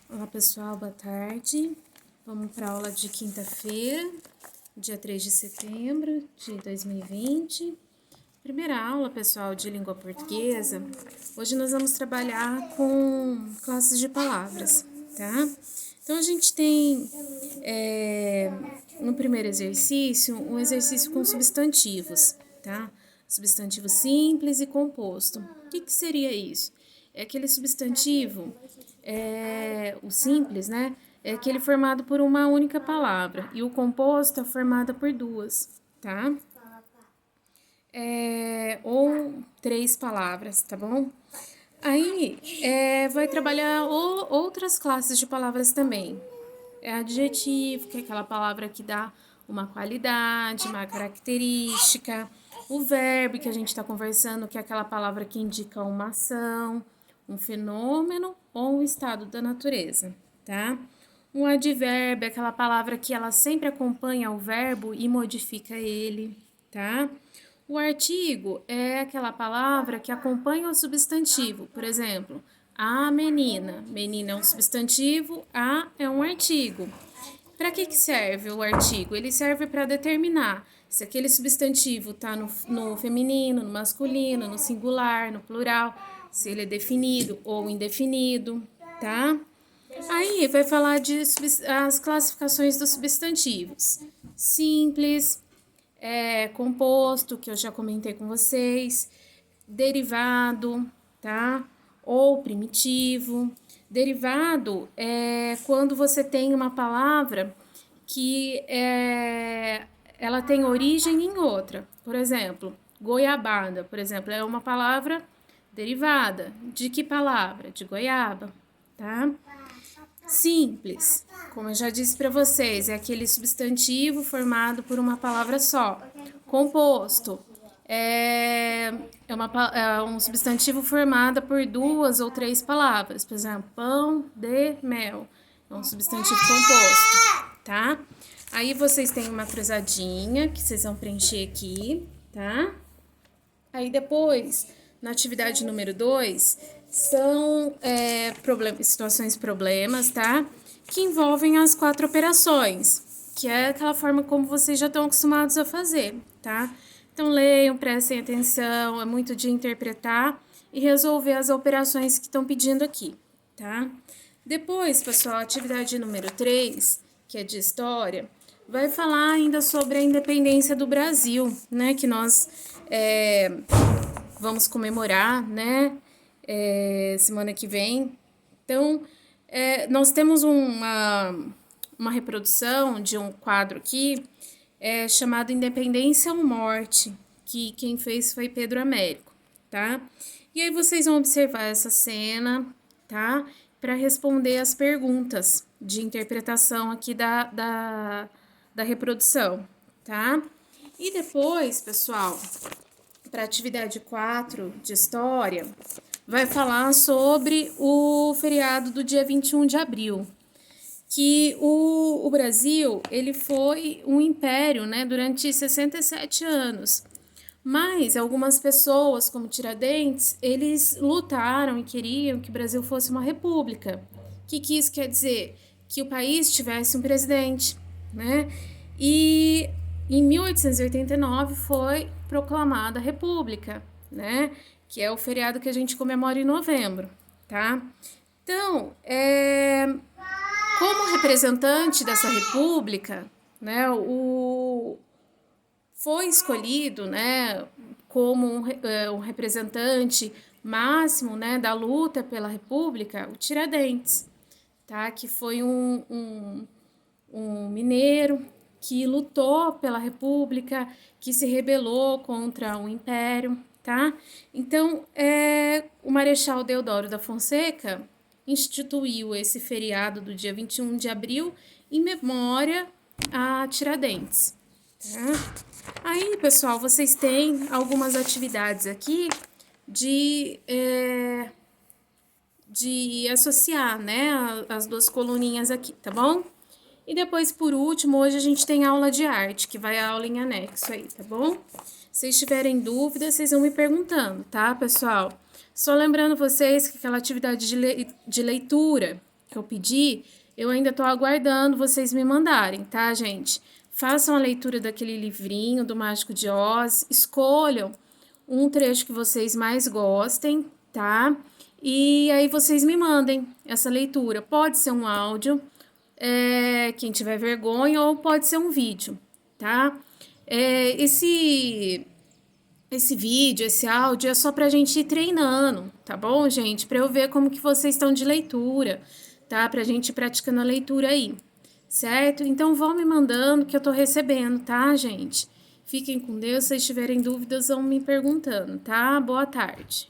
Olá pessoal, boa tarde. Vamos para a aula de quinta-feira, dia 3 de setembro de 2020. Primeira aula, pessoal, de língua portuguesa. Hoje nós vamos trabalhar com classes de palavras, tá? Então a gente tem no primeiro exercício um exercício com substantivos, tá? Substantivo simples e composto. O que seria isso? É aquele substantivo, o simples, né? É aquele formado por uma única palavra. E o composto é formado por duas, tá? Ou três palavras, tá bom? Aí, vai trabalhar outras classes de palavras também. É adjetivo, que é aquela palavra que dá uma qualidade, uma característica. O verbo, que a gente está conversando, que é aquela palavra que indica uma ação, um fenômeno ou um estado da natureza, tá? Um advérbio é aquela palavra que ela sempre acompanha o verbo e modifica ele, tá? O artigo é aquela palavra que acompanha o substantivo. Por exemplo, a menina. Menina é um substantivo, a é um artigo. Para que serve o artigo? Ele serve para determinar se aquele substantivo está no feminino, no masculino, no singular, no plural, se ele é definido ou indefinido, tá? Aí vai falar de as classificações dos substantivos. Simples, composto, que eu já comentei com vocês, derivado, tá? Ou primitivo. Derivado é quando você tem uma palavra que ela tem origem em outra. Por exemplo, goiabada, por exemplo, é uma palavra derivada. De que palavra? De goiaba, tá? Simples, como eu já disse para vocês, é aquele substantivo formado por uma palavra só. Composto é um substantivo formado por duas ou três palavras. Por exemplo, pão de mel é um substantivo composto, tá? Aí vocês têm uma cruzadinha que vocês vão preencher aqui, tá? Aí depois, na atividade número 2, são situações problemas, tá? Que envolvem as 4 operações, que é aquela forma como vocês já estão acostumados a fazer, tá? Então leiam, prestem atenção, é muito de interpretar e resolver as operações que estão pedindo aqui, tá? Depois, pessoal, a atividade número 3, que é de história, vai falar ainda sobre a independência do Brasil, né? Que nós vamos comemorar, né? Semana que vem. Então, nós temos uma reprodução de um quadro aqui chamado Independência ou Morte, que quem fez foi Pedro Américo, tá? E aí vocês vão observar essa cena, tá? Para responder as perguntas de interpretação aqui da reprodução, tá? E depois, pessoal, para a atividade 4 de história, vai falar sobre o feriado do dia 21 de abril, que o Brasil, ele foi um império, né, durante 67 anos. Mas algumas pessoas, como Tiradentes, eles lutaram e queriam que o Brasil fosse uma república. O que isso quer dizer? Que o país tivesse um presidente, né? E em 1889 foi proclamada a república, né? Que é o feriado que a gente comemora em novembro, tá? Então, como representante dessa república, né, foi escolhido, né, como um representante máximo, né, da luta pela república, o Tiradentes, tá? Que foi um mineiro que lutou pela república, que se rebelou contra o império, tá? Então, o Marechal Deodoro da Fonseca instituiu esse feriado do dia 21 de abril em memória a Tiradentes, tá? Aí, pessoal, vocês têm algumas atividades aqui de associar, né, as duas coluninhas aqui, tá bom? E depois, por último, hoje a gente tem aula de arte, que vai a aula em anexo aí, tá bom? Se vocês tiverem dúvidas, vocês vão me perguntando, tá, pessoal? Só lembrando vocês que aquela atividade de leitura que eu pedi, eu ainda tô aguardando vocês me mandarem, tá, gente? Façam a leitura daquele livrinho do Mágico de Oz, escolham um trecho que vocês mais gostem, tá? E aí vocês me mandem essa leitura. Pode ser um áudio, quem tiver vergonha, ou pode ser um vídeo, tá? Esse vídeo, esse áudio é só pra gente ir treinando, tá bom, gente? Pra eu ver como que vocês estão de leitura, tá? Pra gente ir praticando a leitura aí, certo? Então vão me mandando que eu tô recebendo, tá, gente? Fiquem com Deus, se vocês tiverem dúvidas, vão me perguntando, tá? Boa tarde.